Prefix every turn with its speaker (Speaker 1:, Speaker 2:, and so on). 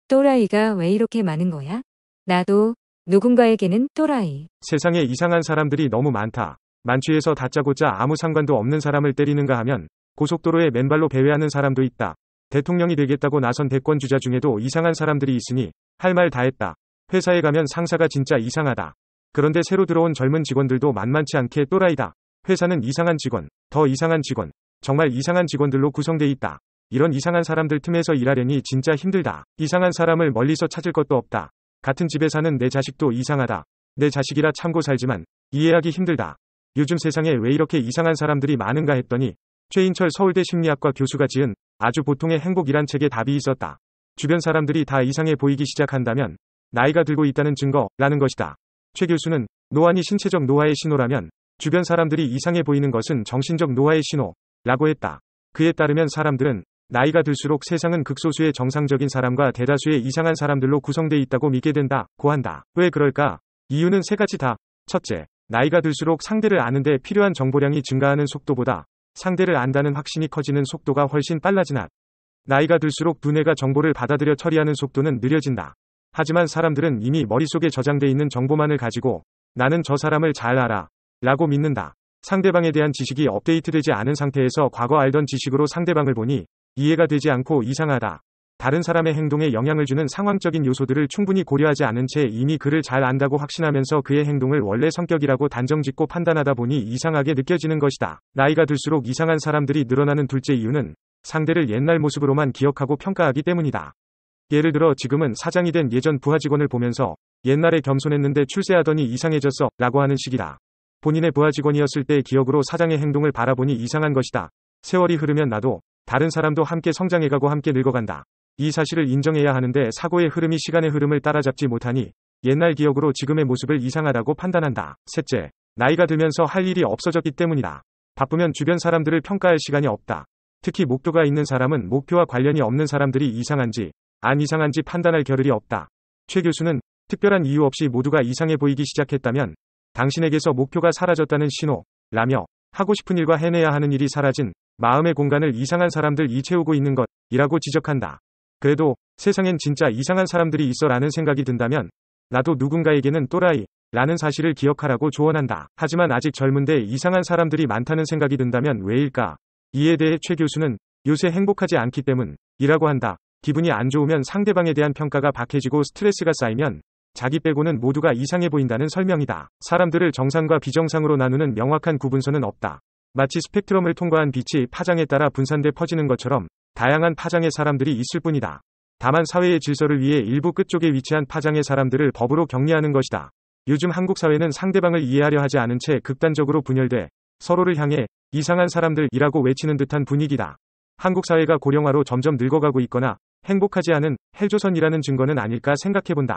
Speaker 1: 또라이가 왜 이렇게 많은 거야? 나도 누군가에게는 또라이.
Speaker 2: 세상에 이상한 사람들이 너무 많다. 만취해서 다짜고짜 아무 상관도 없는 사람을 때리는가 하면 고속도로에 맨발로 배회하는 사람도 있다. 대통령이 되겠다고 나선 대권주자 중에도 이상한 사람들이 있으니 할 말 다 했다. 회사에 가면 상사가 진짜 이상하다. 그런데 새로 들어온 젊은 직원들도 만만치 않게 또라이다. 회사는 이상한 직원, 더 이상한 직원, 정말 이상한 직원들로 구성돼 있다. 이런 이상한 사람들 틈에서 일하려니 진짜 힘들다. 이상한 사람을 멀리서 찾을 것도 없다. 같은 집에 사는 내 자식도 이상하다. 내 자식이라 참고 살지만 이해하기 힘들다. 요즘 세상에 왜 이렇게 이상한 사람들이 많은가 했더니 최인철 서울대 심리학과 교수가 지은 아주 보통의 행복이란 책에 답이 있었다. 주변 사람들이 다 이상해 보이기 시작한다면 나이가 들고 있다는 증거라는 것이다. 최 교수는 노안이 신체적 노화의 신호라면 주변 사람들이 이상해 보이는 것은 정신적 노화의 신호라고 했다. 그에 따르면 사람들은 나이가 들수록 세상은 극소수의 정상적인 사람과 대다수의 이상한 사람들로 구성되어 있다고 믿게 된다고 한다. 왜 그럴까? 이유는 세 가지다. 첫째, 나이가 들수록 상대를 아는데 필요한 정보량이 증가하는 속도보다 상대를 안다는 확신이 커지는 속도가 훨씬 빨라진다. 나이가 들수록 두뇌가 정보를 받아들여 처리하는 속도는 느려진다. 하지만 사람들은 이미 머릿속에 저장돼 있는 정보만을 가지고 나는 저 사람을 잘 알아 라고 믿는다. 상대방에 대한 지식이 업데이트되지 않은 상태에서 과거 알던 지식으로 상대방을 보니 이해가 되지 않고 이상하다. 다른 사람의 행동에 영향을 주는 상황적인 요소들을 충분히 고려하지 않은 채 이미 그를 잘 안다고 확신하면서 그의 행동을 원래 성격이라고 단정짓고 판단하다 보니 이상하게 느껴지는 것이다. 나이가 들수록 이상한 사람들이 늘어나는 둘째 이유는 상대를 옛날 모습으로만 기억하고 평가하기 때문이다. 예를 들어 지금은 사장이 된 예전 부하 직원을 보면서 옛날에 겸손했는데 출세하더니 이상해졌어 라고 하는 식이다. 본인의 부하 직원이었을 때의 기억으로 사장의 행동을 바라보니 이상한 것이다. 세월이 흐르면 나도 다른 사람도 함께 성장해가고 함께 늙어간다. 이 사실을 인정해야 하는데 사고의 흐름이 시간의 흐름을 따라잡지 못하니 옛날 기억으로 지금의 모습을 이상하다고 판단한다. 셋째, 나이가 들면서 할 일이 없어졌기 때문이다. 바쁘면 주변 사람들을 평가할 시간이 없다. 특히 목표가 있는 사람은 목표와 관련이 없는 사람들이 이상한지 안 이상한지 판단할 겨를이 없다. 최 교수는 특별한 이유 없이 모두가 이상해 보이기 시작했다면 당신에게서 목표가 사라졌다는 신호라며 하고 싶은 일과 해내야 하는 일이 사라진 마음의 공간을 이상한 사람들이 채우고 있는 것이라고 지적한다. 그래도 세상엔 진짜 이상한 사람들이 있어라는 생각이 든다면 나도 누군가에게는 또라이라는 사실을 기억하라고 조언한다. 하지만 아직 젊은데 이상한 사람들이 많다는 생각이 든다면 왜일까? 이에 대해 최 교수는 요새 행복하지 않기 때문이라고 한다. 기분이 안 좋으면 상대방에 대한 평가가 박해지고 스트레스가 쌓이면 자기 빼고는 모두가 이상해 보인다는 설명이다. 사람들을 정상과 비정상으로 나누는 명확한 구분선은 없다. 마치 스펙트럼을 통과한 빛이 파장에 따라 분산돼 퍼지는 것처럼 다양한 파장의 사람들이 있을 뿐이다. 다만 사회의 질서를 위해 일부 끝쪽에 위치한 파장의 사람들을 법으로 격리하는 것이다. 요즘 한국 사회는 상대방을 이해하려 하지 않은 채 극단적으로 분열돼 서로를 향해 이상한 사람들이라고 외치는 듯한 분위기다. 한국 사회가 고령화로 점점 늙어가고 있거나 행복하지 않은 헬조선이라는 증거는 아닐까 생각해본다.